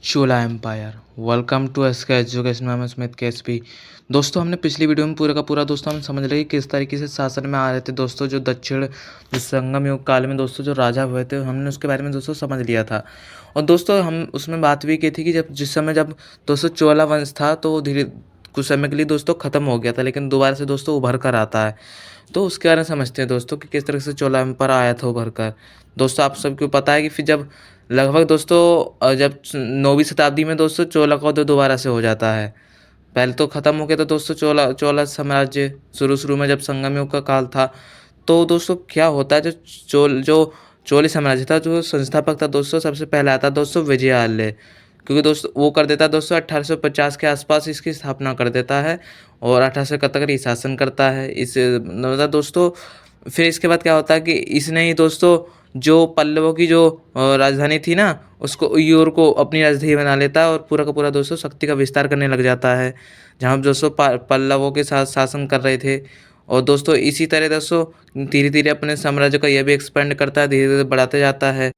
Chola empire. Welcome to SK education. मैं Smith KSP. दोस्तों, हमने पिछली वीडियो में पूरा का पूरा दोस्तों हम समझ रहे कि किस तरीके से शासन में आ रहे थे दोस्तों, जो दक्षिण जो संगम युग काल में दोस्तों जो राजा हुए थे, हमने उसके बारे में दोस्तों समझ लिया था। और दोस्तों हम उसमें बात भी की थी कि जिस समय जब दोस्तों चोला वंश था तो वो धीरे कुछ समय के लिए दोस्तों खत्म हो गया था, लेकिन दोबारा से दोस्तों उभर कर आता है। तो उसके बारे में समझते हैं दोस्तों कि किस तरह से चोला एम्पायर आया था उभर कर। दोस्तों, आप सबको पता है कि फिर जब लगभग दोस्तों जब 9वीं शताब्दी में दोस्तों चोला का उदय दोबारा से हो जाता है। पहले तो ख़त्म हो गया था दोस्तों चोला चोला साम्राज्य, शुरू में जब संगम युग का काल था। तो दोस्तों क्या होता है, जो चोली साम्राज्य था, जो संस्थापक था दोस्तों, सबसे पहले आता है दोस्तों विजयालय। क्योंकि दोस्तों वो कर देता है दोस्तों 1850 के आसपास इसकी स्थापना कर देता है और 1871 तक ये शासन करता है। इस मतलब दोस्तों फिर इसके बाद क्या होता है कि इसने ही दोस्तों जो पल्लवों की जो राजधानी थी ना, उसको उय्योर को अपनी राजधानी बना लेता है और पूरा का पूरा दोस्तों शक्ति का विस्तार करने लग जाता है, जहाँ दोस्तों पल्लवों के साथ शासन कर रहे थे। और दोस्तों इसी तरह दोस्तों धीरे धीरे अपने साम्राज्य का यह भी एक्सपेंड करता है, धीरे धीरे बढ़ाते जाता है।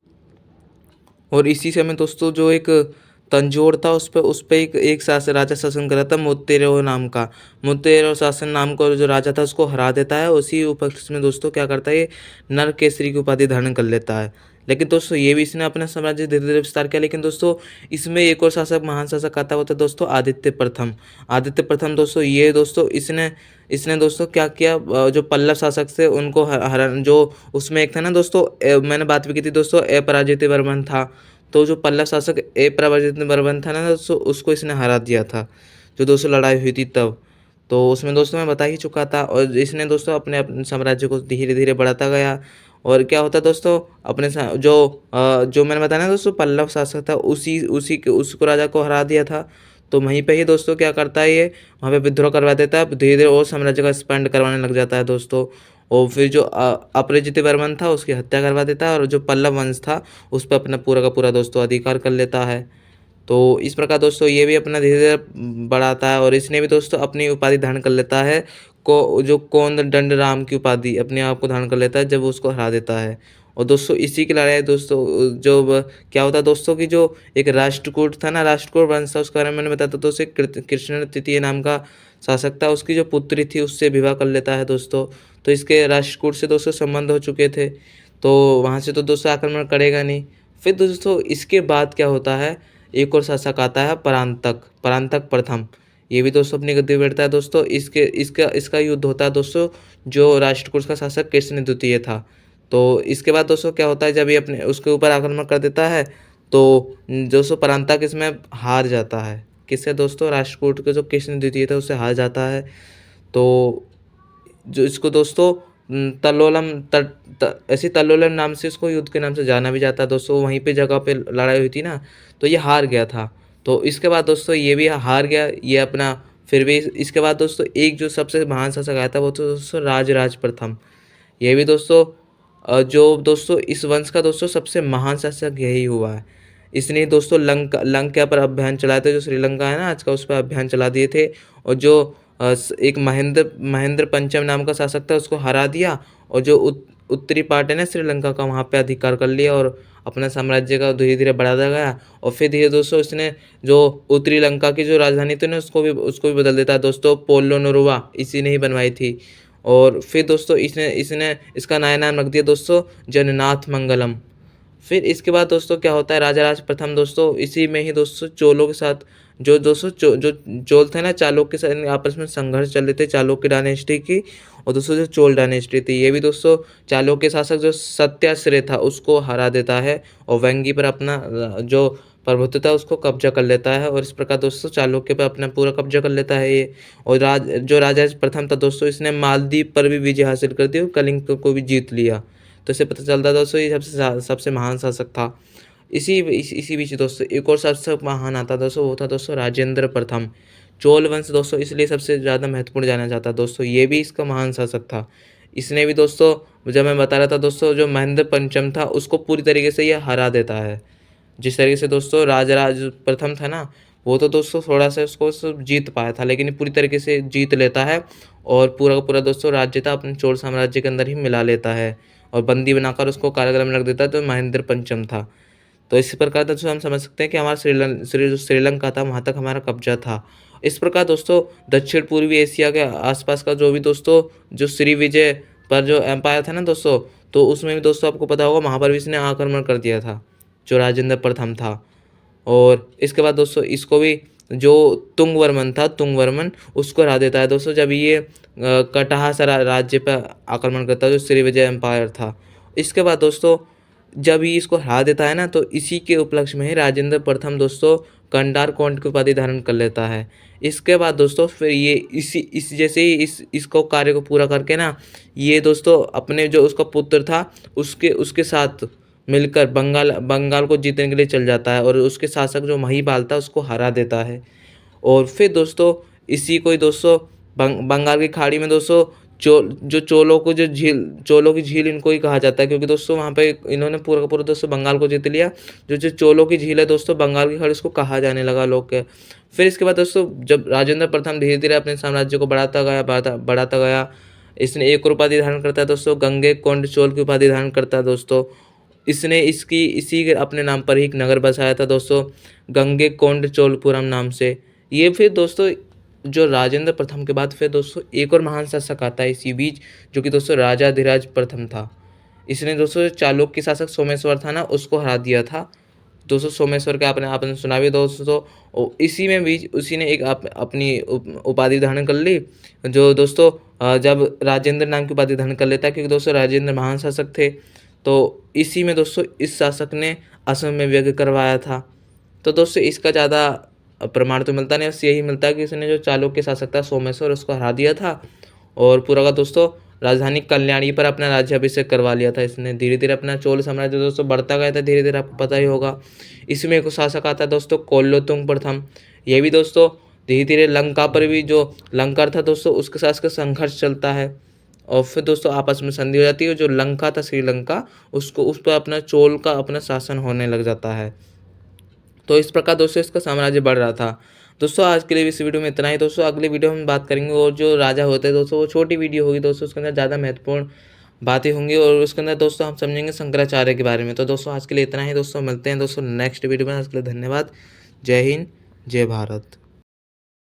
और इसी समय दोस्तों जो एक तंजौर था, उस पे एक एक राजा शासन कर रहा था मुत्तेरो नाम का। मुत्तेरो शासन नाम का जो राजा था उसको हरा देता है। उसी उपलक्ष्य में दोस्तों क्या करता है, ये नरकेसरी की उपाधि धारण कर लेता है। लेकिन दोस्तों ये भी इसने अपना साम्राज्य धीरे धीरे विस्तार किया। लेकिन दोस्तों इसमें एक और शासक, महान शासक आता है, वो था दोस्तों आदित्य प्रथम। आदित्य प्रथम दोस्तों ये दोस्तों इसने इसने दोस्तों क्या किया, जो पल्लव शासक थे उनको हरा, जो उसमें एक था ना दोस्तों, मैंने बात भी की थी दोस्तों, अपराजित वर्मन था। तो जो पल्लव शासक अपराजित वर्मन था ना दोस्तों, उसको इसने हरा दिया था, जो दोस्तों लड़ाई हुई थी तब। तो उसमें दोस्तों मैं बता ही चुका था। और इसने दोस्तों अपने साम्राज्य को धीरे धीरे बढ़ाता गया। और क्या होता है दोस्तों, जो मैंने बताया ना दोस्तों पल्लव शासक था, उसको राजा को हरा दिया था। तो वहीं पे ही दोस्तों क्या करता है, ये वहाँ पे विद्रोह करवा देता है, धीरे धीरे और साम्राज्य का एक्सपेंड करवाने लग जाता है दोस्तों। और फिर जो अपराजित वर्मन था उसकी हत्या करवा देता है, और जो पल्लव वंश था उस पर अपना पूरा का पूरा दोस्तों अधिकार कर लेता है। तो इस प्रकार दोस्तों ये भी अपना धीरे धीरे बढ़ाता है। और इसने भी दोस्तों अपनी उपाधि धारण कर लेता है, को जो कोंद दंड राम की उपाधि अपने आप को धारण कर लेता है जब वो उसको हरा देता है। और दोस्तों इसी की लड़ाई दोस्तों क्या होता है दोस्तों कि जो एक राष्ट्रकूट था ना, राष्ट्रकूट वंश था, उसके बारे में मैंने बताया था दोस्तों। कृष्ण तृतीय नाम का शासक था, उसकी जो पुत्री थी उससे विवाह कर लेता है दोस्तों। तो इसके राष्ट्रकूट से दोस्तों संबंध हो चुके थे, तो वहाँ से तो दोस्तों आक्रमण करेगा नहीं। फिर दोस्तों इसके बाद क्या होता है, एक और शासक आता है परांतक परांतक प्रथम। ये भी दोस्तों अपनी गद्दी बैठता है दोस्तों। इसका युद्ध होता है दोस्तों, जो राष्ट्रकूट का शासक कृष्ण द्वितीय था। तो इसके बाद दोस्तों क्या होता है, जब ये अपने उसके ऊपर आक्रमण कर देता है तो दोस्तों परांतक इसमें हार जाता है। किससे दोस्तों, राष्ट्रकूट के जो कृष्ण द्वितीय था उससे हार जाता है। तो जो इसको दोस्तों तल्लोलम ऐसी तल्लोलम नाम से इसको युद्ध के नाम से जाना भी जाता है दोस्तों। वहीं पे जगह पे लड़ाई हुई थी ना, तो ये हार गया था। तो इसके बाद दोस्तों ये भी हार गया ये अपना। फिर भी इसके बाद दोस्तों एक जो सबसे महान शासक आया था वो तो दोस्तों राजराज प्रथम। ये भी दोस्तों जो दोस्तों इस वंश का दोस्तों सबसे महान शासक यही हुआ है। इसने दोस्तों लंका पर अभियान चलाए थे, जो श्रीलंका है ना आज का, उस पर अभियान चला दिए थे। और जो एक महेंद्र पंचम नाम का शासक था उसको हरा दिया। और जो उत्तरी पार्ट है ना श्रीलंका का, वहाँ पे अधिकार कर लिया और अपना साम्राज्य का धीरे धीरे बढ़ाता गया। और फिर धीरे दोस्तों इसने जो उत्तरी लंका की जो राजधानी थी ना उसको भी बदल देता है दोस्तों। पोलो नोरुवा इसी ने ही बनवाई थी। और फिर दोस्तों इसने इसका नया नाम रख दिया दोस्तों जननाथ मंगलम। फिर इसके बाद दोस्तों क्या होता है, राजा राज प्रथम दोस्तों इसी में ही दोस्तों चोलों के साथ जो दोस्तों जो चोल थे ना, चालुक्य के साथ आपस में संघर्ष चल रहे थे चालुक्य डायनेस्टी की। और दोस्तों जो चोल डायनेस्टी थी, ये भी दोस्तों चालुक्य शासक जो सत्याश्रय था उसको हरा देता है और वेंगी पर अपना जो प्रभुत्व था उसको कब्जा कर लेता है। और इस प्रकार दोस्तों चालुक्य पर अपना पूरा कब्जा कर लेता है ये। और जो राजा प्रथम था दोस्तों, इसने मालदीव पर भी विजय हासिल कर दी और कलिंग को भी जीत लिया। तो इससे पता चलता है दोस्तों ये सबसे महान शासक था। इसी बीच दोस्तों एक और सबसे महान आता दोस्तों, वो था दोस्तों राजेंद्र प्रथम। चोल वंश दोस्तों इसलिए सबसे ज़्यादा महत्वपूर्ण जाना जाता है दोस्तों, ये भी इसका महान शासक था। इसने भी दोस्तों जब मैं बता रहा था दोस्तों, जो महेंद्र पंचम था उसको पूरी तरीके से ये हरा देता है। जिस तरीके से दोस्तों राजराज प्रथम था ना, वो तो दोस्तों थोड़ा सा उसको जीत पाया था, लेकिन पूरी तरीके से जीत लेता है और पूरा का पूरा दोस्तों राज्य था अपने चोल साम्राज्य के अंदर ही मिला लेता है और बंदी बनाकर उसको कारागार में रख देता है, तो महेंद्र पंचम था। तो इसी प्रकार दोस्तों हम समझ सकते हैं कि हमारा श्रीलंका था वहाँ तक हमारा कब्जा था। इस प्रकार दोस्तों दक्षिण पूर्वी एशिया के आसपास का जो भी दोस्तों जो श्रीविजय पर जो एम्पायर था ना दोस्तों, तो उसमें भी दोस्तों आपको पता होगा वहाँ पर भी इसने आक्रमण कर दिया था, जो राजेंद्र प्रथम था। और इसके बाद दोस्तों इसको भी जो तुंगवर्मन उसको हरा देता है दोस्तों, जब ये कटाहा राज्य पर आक्रमण करता है, जो श्रीविजय एम्पायर था। इसके बाद दोस्तों जब ये इसको हरा देता है ना, तो इसी के उपलक्ष्य में ही राजेंद्र प्रथम दोस्तों कंडार कोंड की उपाधि धारण कर लेता है। इसके बाद दोस्तों फिर ये इस जैसे ही इसको कार्य को पूरा करके ना, ये दोस्तों अपने जो उसका पुत्र था उसके उसके साथ मिलकर बंगाल को जीतने के लिए चल जाता है और उसके शासक जो महिपाल था उसको हरा देता है। और फिर दोस्तों इसी को ही दोस्तों बंगाल की खाड़ी में दोस्तों चोलों की झील इनको ही कहा जाता है, क्योंकि दोस्तों वहाँ पे इन्होंने पूरा का पूरा दोस्तों बंगाल को जीत लिया। जो चोलों की झील है दोस्तों बंगाल की खाड़ी, इसको कहा जाने लगा लोग के। फिर इसके बाद दोस्तों जब राजेंद्र प्रथम धीरे धीरे अपने साम्राज्य को बढ़ाता गया, इसने एक और उपाधि धारण करता है दोस्तों, गंगे कोंड चोल की उपाधि धारण करता है दोस्तों। इसने इसी के अपने नाम पर ही एक नगर बसाया था दोस्तों, गंगे कोंड चोलपुरम नाम से। ये फिर दोस्तों जो राजेंद्र प्रथम के बाद फिर दोस्तों एक और महान शासक आता है इसी बीच, जो कि दोस्तों राजाधिराज प्रथम था। इसने दोस्तों चालुक्य शासक सोमेश्वर था ना, उसको हरा दिया था दोस्तों। सोमेश्वर का आपने सुना भी दोस्तों। और इसी में बीच उसी ने एक अपनी उपाधि धारण कर ली, जो दोस्तों जब राजेंद्र नाम की उपाधि धारण कर लेता है, क्योंकि दोस्तों राजेंद्र महान शासक थे। तो इसी में दोस्तों इस शासक ने असम में यज्ञ करवाया था। तो दोस्तों इसका ज़्यादा प्रमाण तो मिलता नहीं, बस यही मिलता है कि उसने जो चालुक्य शासक था सोमेश्वर उसको हरा दिया था, और पूरा का दोस्तों राजधानी कल्याणी पर अपना राज्याभिषेक करवा लिया था। इसने धीरे धीरे अपना चोल साम्राज्य दोस्तों बढ़ता गया था धीरे धीरे, आपको पता ही होगा। इसमें एक शासक आता है दोस्तों कोल्लोतुंग प्रथम। ये भी दोस्तों धीरे धीरे लंका पर भी, जो लंका था दोस्तों उसके साथ का संघर्ष चलता है, और फिर दोस्तों आपस में संधि हो जाती है। जो लंका था श्रीलंका, उसको उस पर अपना चोल का अपना शासन होने लग जाता है। तो इस प्रकार दोस्तों इसका साम्राज्य बढ़ रहा था। दोस्तों आज के लिए इस वीडियो में इतना ही दोस्तों। अगले वीडियो में बात करेंगे, और जो राजा होते हैं दोस्तों वो छोटी वीडियो होगी दोस्तों, उसके अंदर ज़्यादा महत्वपूर्ण बातें होंगी, और उसके अंदर दोस्तों हम समझेंगे शंकराचार्य के बारे में। तो दोस्तों आज के लिए इतना ही दोस्तों, मिलते हैं दोस्तों नेक्स्ट वीडियो में। आज के लिए धन्यवाद। जय हिंद, जय भारत।